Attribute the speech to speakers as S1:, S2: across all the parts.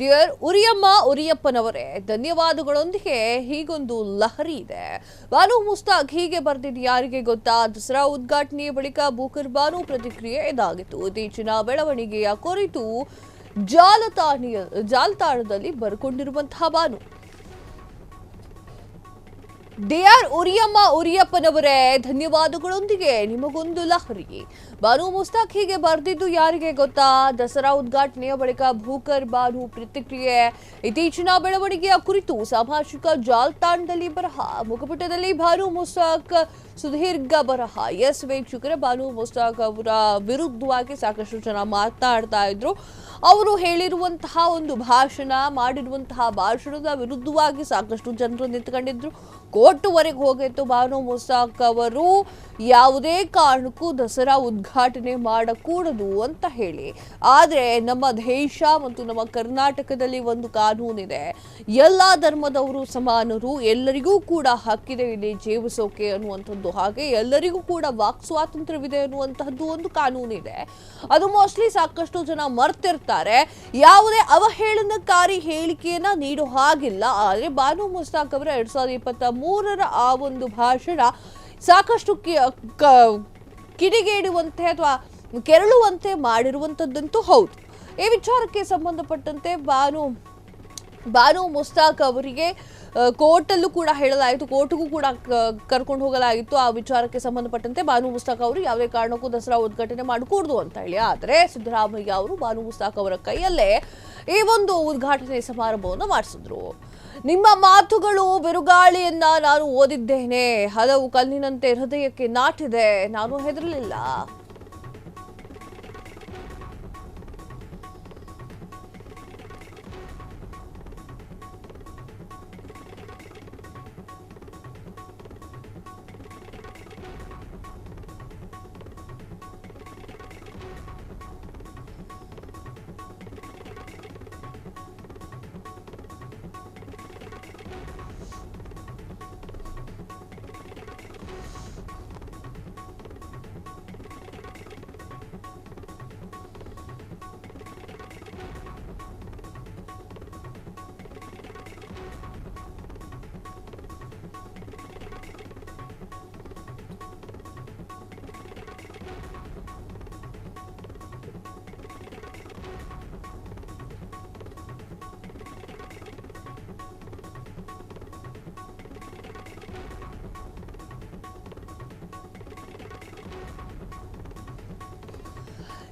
S1: Dear ಉರಿಯಮ್ಮ ಉರಿಯಪ್ಪನವರೇ, ಧನ್ಯವಾದಗಳೊಂದಿಗೆ ಹೀಗೊಂದು ಲಹರಿ ಇದೆ. ಬಾನು ಮುಸ್ತಾಕ್ ಹೀಗೆ ಬರ್ದಿದ್ದು ಯಾರಿಗೆ ಗೊತ್ತಾ? ದಸರಾ ಉದ್ಘಾಟನೆಯ ಬಳಿಕ ಬೂಕರ್ ಬಾನು ಪ್ರತಿಕ್ರಿಯೆ ಇದಾಗಿತ್ತು. ಇತ್ತೀಚಿನ ಬೆಳವಣಿಗೆಯ ಕುರಿತು ಜಾಲತಾಣದಲ್ಲಿ ಬರ್ಕೊಂಡಿರುವಂತಹ ಬಾನು, ಡಿಯರ್ ಉರಿಯಮ್ಮ ಉರಿಯಪ್ಪನವರೇ, ಧನ್ಯವಾದಗಳೊಂದಿಗೆ ನಿಮಗೊಂದು ಲಹರಿ. ಬಾನು ಮುಸ್ತಾಕ್ ಹೀಗೆ ಬರ್ದಿದ್ದು ಯಾರಿಗೆ ಗೊತ್ತಾ? ದಸರಾ ಉದ್ಘಾಟನೆಯ ಬಳಿಕ ಬೂಕರ್ ಬಾನು ಪ್ರತಿಕ್ರಿಯೆ. ಇತ್ತೀಚಿನ ಬೆಳವಣಿಗೆಯ ಕುರಿತು ಸಾಮಾಜಿಕ ಜಾಲತಾಣದಲ್ಲಿ ಬರಹ. ಮುಖಪುಟದಲ್ಲಿ ಬಾನು ಮುಸ್ತಾಕ್ ಸುದೀರ್ಘ ಬರಹ. ಎಸ್ ವೀಕ್ಷಕರ, ಬಾನು ಮುಸ್ತಾಕ್ ಅವರ ವಿರುದ್ಧವಾಗಿ ಸಾಕಷ್ಟು ಜನ ಮಾತನಾಡ್ತಾ ಇದ್ರು. ಅವರು ಹೇಳಿರುವಂತಹ ಒಂದು ಮಾಡಿರುವಂತಹ ಭಾಷಣದ ವಿರುದ್ಧವಾಗಿ ಸಾಕಷ್ಟು ಜನರು ನಿಂತ್ಕೊಂಡಿದ್ರು. ಕೋರ್ಟ್ವರೆಗೆ ಹೋಗಿತ್ತು. ಬಾನು ಮುಸ್ತಾಕ್ ಅವರು ಯಾವುದೇ ಕಾರಣಕ್ಕೂ ದಸರಾ ಉದ್ಘಾಟನೆ ಮಾಡಕೂಡದು ಅಂತ ಹೇಳಿ. ಆದರೆ ನಮ್ಮ ದೇಶ ಮತ್ತು ನಮ್ಮ ಕರ್ನಾಟಕದಲ್ಲಿ ಒಂದು ಕಾನೂನಿದೆ. ಎಲ್ಲ ಧರ್ಮದವರು ಸಮಾನರು, ಎಲ್ಲರಿಗೂ ಕೂಡ ಹಕ್ಕಿದೆ ಇಲ್ಲಿ ಜೀವಿಸೋಕೆ ಅನ್ನುವಂಥದ್ದು. ಹಾಗೆ ಎಲ್ಲರಿಗೂ ಕೂಡ ವಾಕ್ ಸ್ವಾತಂತ್ರ್ಯವಿದೆ ಅನ್ನುವಂತಹದ್ದು ಒಂದು ಕಾನೂನಿದೆ. ಅದು ಮೋಸ್ಟ್ಲಿ ಸಾಕಷ್ಟು ಜನ ಮರ್ತಿರ್ತಾರೆ. ಯಾವುದೇ ಅವಹೇಳನಕಾರಿ ಹೇಳಿಕೆಯನ್ನ ನೀಡೋ ಹಾಗಿಲ್ಲ. ಆದರೆ ಬಾನು ಮುಸ್ತಾಕ್ ಅವರ 2023ರ ಆ ಒಂದು ಭಾಷಣ ಸಾಕಷ್ಟು ಕಿಡಿಗೇಡುವಂತೆ ಅಥವಾ ಕೆರಳುವಂತೆ ಮಾಡಿರುವಂಥದ್ದಂತೂ ಹೌದು. ಈ ವಿಚಾರಕ್ಕೆ ಸಂಬಂಧಪಟ್ಟಂತೆ ಬಾನು ಮುಸ್ತಾಕ್ ಅವರಿಗೆ ಕೋರ್ಟಲ್ಲೂ ಕೂಡ ಹೇಳಲಾಯಿತು, ಕೋರ್ಟ್ಗೂ ಕೂಡ ಕರ್ಕೊಂಡು ಹೋಗಲಾಗಿತ್ತು. ಆ ವಿಚಾರಕ್ಕೆ ಸಂಬಂಧಪಟ್ಟಂತೆ ಬಾನು ಮುಸ್ತಾಕ್ ಅವರು ಯಾವುದೇ ಕಾರಣಕ್ಕೂ ದಸರಾ ಉದ್ಘಾಟನೆ ಮಾಡಕೂಡದು ಅಂತ ಹೇಳಿ. ಆದರೆ ಸಿದ್ದರಾಮಯ್ಯ ಅವರು ಬಾನು ಮುಸ್ತಾಕ್ ಅವರ ಕೈಯಲ್ಲೇ ಈ ಒಂದು ಉದ್ಘಾಟನೆ ಸಮಾರಂಭವನ್ನು ಮಾಡಿಸಿದ್ರು. ನಿಮ್ಮ ಮಾತುಗಳು ಬಿರುಗಾಳಿಯನ್ನ ನಾನು ಓದಿದ್ದೇನೆ, ಹಲವು ಕಲ್ಲಿನಂತೆ ಹೃದಯಕ್ಕೆ ನಾಟಿದೆ, ನಾನು ಹೆದರಲಿಲ್ಲ.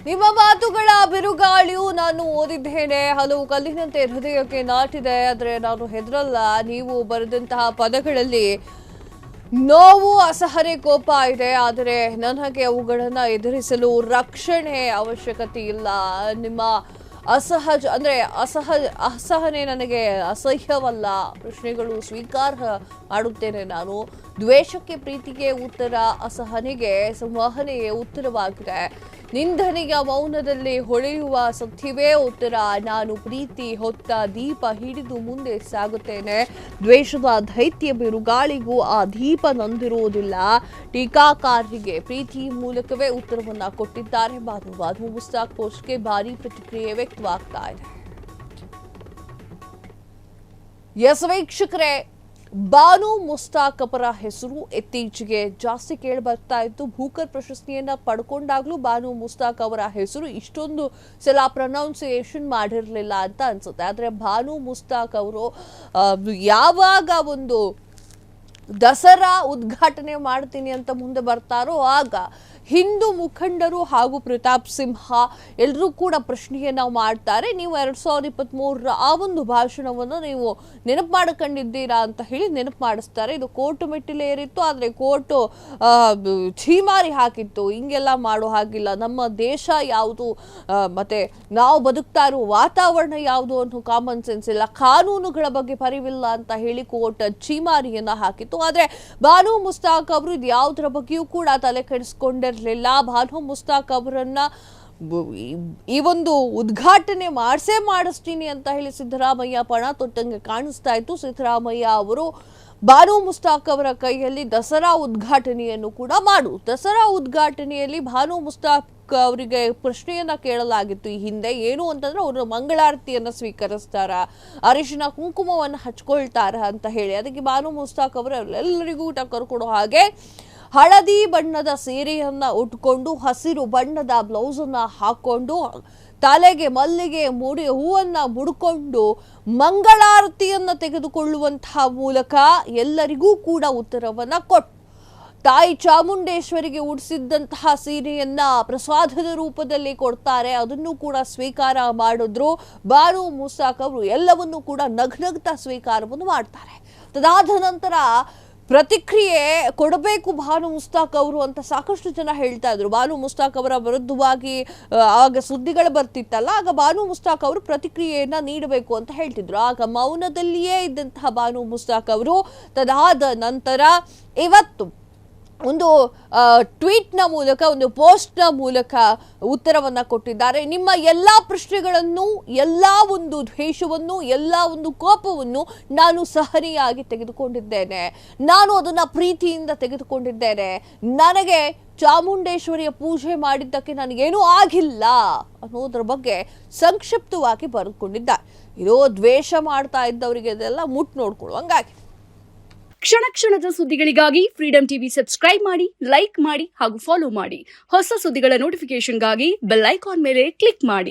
S1: ನಿಮ್ಮ ಮಾತುಗಳ ಬಿರುಗಾಳಿಯು ನಾನು ಓದಿದ್ದೇನೆ, ಹಲವು ಕಲ್ಲಿನಂತೆ ಹೃದಯಕ್ಕೆ ನಾಟಿದೆ, ಆದರೆ ನಾನು ಹೆದರಲ್ಲ. ನೀವು ಬರೆದಂತಹ ಪದಗಳಲ್ಲಿ ನೋವು, ಅಸಹನೆ, ಕೋಪ ಇದೆ. ಆದರೆ ನನಗೆ ಅವುಗಳನ್ನು ಎದುರಿಸಲು ರಕ್ಷಣೆ ಅವಶ್ಯಕತೆ ಇಲ್ಲ. ನಿಮ್ಮ ಅಸಹನೆ ನನಗೆ ಅಸಹ್ಯವಲ್ಲ. ಪ್ರಶ್ನೆಗಳು ಸ್ವೀಕಾರ ಮಾಡುತ್ತೇನೆ ನಾನು. ದ್ವೇಷಕ್ಕೆ ಪ್ರೀತಿಗೆ ಉತ್ತರ, ಅಸಹನೆಗೆ ಸಂವಹನೆಯೇ ಉತ್ತರವಾಗಿದೆ. ನಿಂದನೆಯ ಮೌನದಲ್ಲಿ ಹೊಳೆಯುವ ಸತ್ಯವೇ ಉತ್ತರ. ನಾನು ಪ್ರೀತಿ ಹೊತ್ತ ದೀಪ ಹಿಡಿದು ಮುಂದೆ ಸಾಗುತ್ತೇನೆ. ದ್ವೇಷದ ದೈತ್ಯ ಬಿರುಗಾಳಿಗೂ ಆ ದೀಪ ನಂದಿರುವುದಿಲ್ಲ. ಟೀಕಾಕಾರರಿಗೆ ಪ್ರೀತಿ ಮೂಲಕವೇ ಉತ್ತರವನ್ನ ಕೊಟ್ಟಿದ್ದಾರೆ ಬಾನು ಮುಸ್ತಾಕ್ ಪೋಸ್ಟ್ಗೆ ಭಾರಿ ಪ್ರತಿಕ್ರಿಯೆ ವ್ಯಕ್ತವಾಗ್ತಾ ಇದೆ. ಎಸ್ ವೀಕ್ಷಕರೇ, ಬಾನು ಮುಸ್ತಾಕ್ ಅವರ ಹೆಸರು ಇತ್ತೀಚೆಗೆ ಜಾಸ್ತಿ ಕೇಳಿ ಬರ್ತಾ ಇತ್ತು. ಬೂಕರ್ ಪ್ರಶಸ್ತಿಯನ್ನ ಪಡ್ಕೊಂಡಾಗ್ಲೂ ಬಾನು ಮುಸ್ತಾಕ್ ಅವರ ಹೆಸರು ಇಷ್ಟೊಂದು ಸಲ ಪ್ರೊನೌನ್ಸಿಯೇಷನ್ ಮಾಡಿರಲಿಲ್ಲ ಅಂತ ಅನ್ಸುತ್ತೆ. ಆದ್ರೆ ಬಾನು ಮುಸ್ತಾಕ್ ಅವರು ಯಾವಾಗ ಒಂದು ದಸರಾ ಉದ್ಘಾಟನೆ ಮಾಡ್ತೀನಿ ಅಂತ ಮುಂದೆ ಬರ್ತಾರೋ ಆಗ ಹಿಂದೂ ಮುಖಂಡರು ಹಾಗೂ ಪ್ರತಾಪ್ ಸಿಂಹ ಎಲ್ಲರೂ ಕೂಡ ಪ್ರಶ್ನೆಯನ್ನ ಮಾಡ್ತಾರೆ. ನೀವು 2023ರ ಆ ಒಂದು ಭಾಷಣವನ್ನು ನೀವು ನೆನಪು ಮಾಡಿಕೊಂಡಿದ್ದೀರಾ ಅಂತ ಹೇಳಿ ನೆನಪು ಮಾಡಿಸ್ತಾರೆ. ಇದು ಕೋರ್ಟ್ ಮೆಟ್ಟಿಲೇರಿತ್ತು. ಆದರೆ ಕೋರ್ಟ್ ಛೀಮಾರಿ ಹಾಕಿತ್ತು, ಹಿಂಗೆಲ್ಲ ಮಾಡೋ ಹಾಗಿಲ್ಲ, ನಮ್ಮ ದೇಶ ಯಾವುದು ಮತ್ತೆ ನಾವು ಬದುಕ್ತಾ ಇರುವ ವಾತಾವರಣ ಯಾವುದು ಅನ್ನೋ ಕಾಮನ್ ಸೆನ್ಸ್ ಇಲ್ಲ, ಕಾನೂನುಗಳ ಬಗ್ಗೆ ಪರಿವಿಲ್ಲ ಅಂತ ಹೇಳಿ ಕೋರ್ಟ್ ಛೀಮಾರಿಯನ್ನ ಹಾಕಿತ್ತು. ಆದ್ರೆ ಬಾನು ಮುಸ್ತಾಕ್ ಅವರು ಇದು ಯಾವುದರ ಬಗ್ಗೆಯೂ ಕೂಡ ತಲೆ ಕೆಡಿಸ್ಕೊಂಡಿರಲಿಲ್ಲ. ಬಾನು ಮುಸ್ತಾಕ್ ಅವರನ್ನ ಈ ಒಂದು ಉದ್ಘಾಟನೆ ಮಾಡಿಸ್ತೀನಿ ಅಂತ ಹೇಳಿ ಸಿದ್ದರಾಮಯ್ಯ ಪಣ ತೊಟ್ಟಂಗೆ ಕಾಣಿಸ್ತಾ ಇತ್ತು. ಸಿದ್ದರಾಮಯ್ಯ ಅವರು ಬಾನು ಮುಸ್ತಾಕ್ ಅವರ ಕೈಯಲ್ಲಿ ದಸರಾ ಉದ್ಘಾಟನೆಯನ್ನು ಕೂಡ ಮಾಡು. ದಸರಾ ಉದ್ಘಾಟನೆಯಲ್ಲಿ ಬಾನು ಮುಸ್ತಾಕ್ ಅವರಿಗೆ ಪ್ರಶ್ನೆಯನ್ನ ಕೇಳಲಾಗಿತ್ತು ಈ ಹಿಂದೆ. ಏನು ಅಂತಂದ್ರೆ ಅವರು ಮಂಗಳಾರತಿಯನ್ನ ಸ್ವೀಕರಿಸ್ತಾರ, ಅರಿಶಿನ ಕುಂಕುಮವನ್ನು ಹಚ್ಕೊಳ್ತಾರ ಅಂತ ಹೇಳಿ. ಅದಕ್ಕೆ ಬಾನು ಮುಸ್ತಾಕ್ ಅವರು ಎಲ್ಲರಿಗೂ ಟಕ್ಕರ್ ಕೊಡೋ ಹಾಗೆ ಹಳದಿ ಬಣ್ಣದ ಸೀರೆಯನ್ನ ಉಟ್ಕೊಂಡು, ಹಸಿರು ಬಣ್ಣದ ಬ್ಲೌಸ್ ಅನ್ನ ಹಾಕೊಂಡು, ತಲೆಗೆ ಮಲ್ಲಿಗೆ ಹೂವನ್ನ ಮುಡ್ಕೊಂಡು ಮಂಗಳಾರತಿಯನ್ನ ತೆಗೆದುಕೊಳ್ಳುವಂತಹ ಮೂಲಕ ಎಲ್ಲರಿಗೂ ಕೂಡ ಉತ್ತರವನ್ನ ಕೊಟ್ಟು, ತಾಯಿ ಚಾಮುಂಡೇಶ್ವರಿಗೆ ಉಡಿಸಿದ್ದಂತಹ ಸೀರೆಯನ್ನ ಪ್ರಸಾದದ ರೂಪದಲ್ಲಿ ಕೊಡ್ತಾರೆ. ಅದನ್ನು ಕೂಡ ಸ್ವೀಕಾರ ಮಾಡಿದ್ರು ಬಾನು ಮುಸ್ತಾಕ್ ಅವರು. ಎಲ್ಲವನ್ನೂ ಕೂಡ ನಗ್ನಗ್ತಾ ಸ್ವೀಕಾರವನ್ನು ಮಾಡ್ತಾರೆ. ತದಾದ ನಂತರ ಪ್ರತಿಕ್ರಿಯೆ ಕೊಡಬೇಕು ಬಾನು ಮುಸ್ತಾಕ್ ಅವರು ಅಂತ ಸಾಕಷ್ಟು ಜನ ಹೇಳ್ತಾ ಇದ್ರು. ಬಾನು ಮುಸ್ತಾಕ್ ಅವರ ವಿರುದ್ಧವಾಗಿ ಆಗ ಸುದ್ದಿಗಳು ಬರ್ತಿತ್ತಲ್ಲ, ಆಗ ಬಾನು ಮುಸ್ತಾಕ್ ಅವರು ಪ್ರತಿಕ್ರಿಯೆಯನ್ನ ನೀಡಬೇಕು ಅಂತ ಹೇಳ್ತಿದ್ರು. ಆಗ ಮೌನದಲ್ಲಿಯೇ ಇದ್ದಂತಹ ಬಾನು ಮುಸ್ತಾಕ್ ಅವರು ತದಾದ ನಂತರ ಇವತ್ತು ಒಂದು ಟ್ವೀಟ್ನ ಮೂಲಕ, ಒಂದು ಪೋಸ್ಟ್ನ ಮೂಲಕ ಉತ್ತರವನ್ನ ಕೊಟ್ಟಿದ್ದಾರೆ. ನಿಮ್ಮ ಎಲ್ಲ ಪ್ರಶ್ನೆಗಳನ್ನು, ಎಲ್ಲ ಒಂದು ದ್ವೇಷವನ್ನು, ಎಲ್ಲ ಒಂದು ಕೋಪವನ್ನು ನಾನು ಸಹನೆಯಾಗಿ ತೆಗೆದುಕೊಂಡಿದ್ದೇನೆ. ನಾನು ಅದನ್ನ ಪ್ರೀತಿಯಿಂದ ತೆಗೆದುಕೊಂಡಿದ್ದೇನೆ. ನನಗೆ ಚಾಮುಂಡೇಶ್ವರಿಯ ಪೂಜೆ ಮಾಡಿದ್ದಕ್ಕೆ ನನಗೇನೂ ಆಗಿಲ್ಲ ಅನ್ನೋದ್ರ ಬಗ್ಗೆ ಸಂಕ್ಷಿಪ್ತವಾಗಿ ಬರೆದುಕೊಂಡಿದ್ದಾರೆ. ಇದು ದ್ವೇಷ ಮಾಡ್ತಾ ಇದ್ದವರಿಗೆ ಇದೆಲ್ಲ ನೋಡ್ಕೊಳ್ಳುವಂಗಾಗಿದೆ.
S2: ಕ್ಷಣ ಕ್ಷಣದ ಸುದ್ದಿಗಳಿಗಾಗಿ ಫ್ರೀಡಂ ಟಿವಿ ಸಬ್ಸ್ಕ್ರೈಬ್ ಮಾಡಿ, ಲೈಕ್ ಮಾಡಿ ಹಾಗೂ ಫಾಲೋ ಮಾಡಿ. ಹೊಸ ಸುದ್ದಿಗಳ ನೋಟಿಫಿಕೇಶನ್ಗಾಗಿ ಬೆಲ್ ಐಕಾನ್ ಮೇಲೆ ಕ್ಲಿಕ್ ಮಾಡಿ.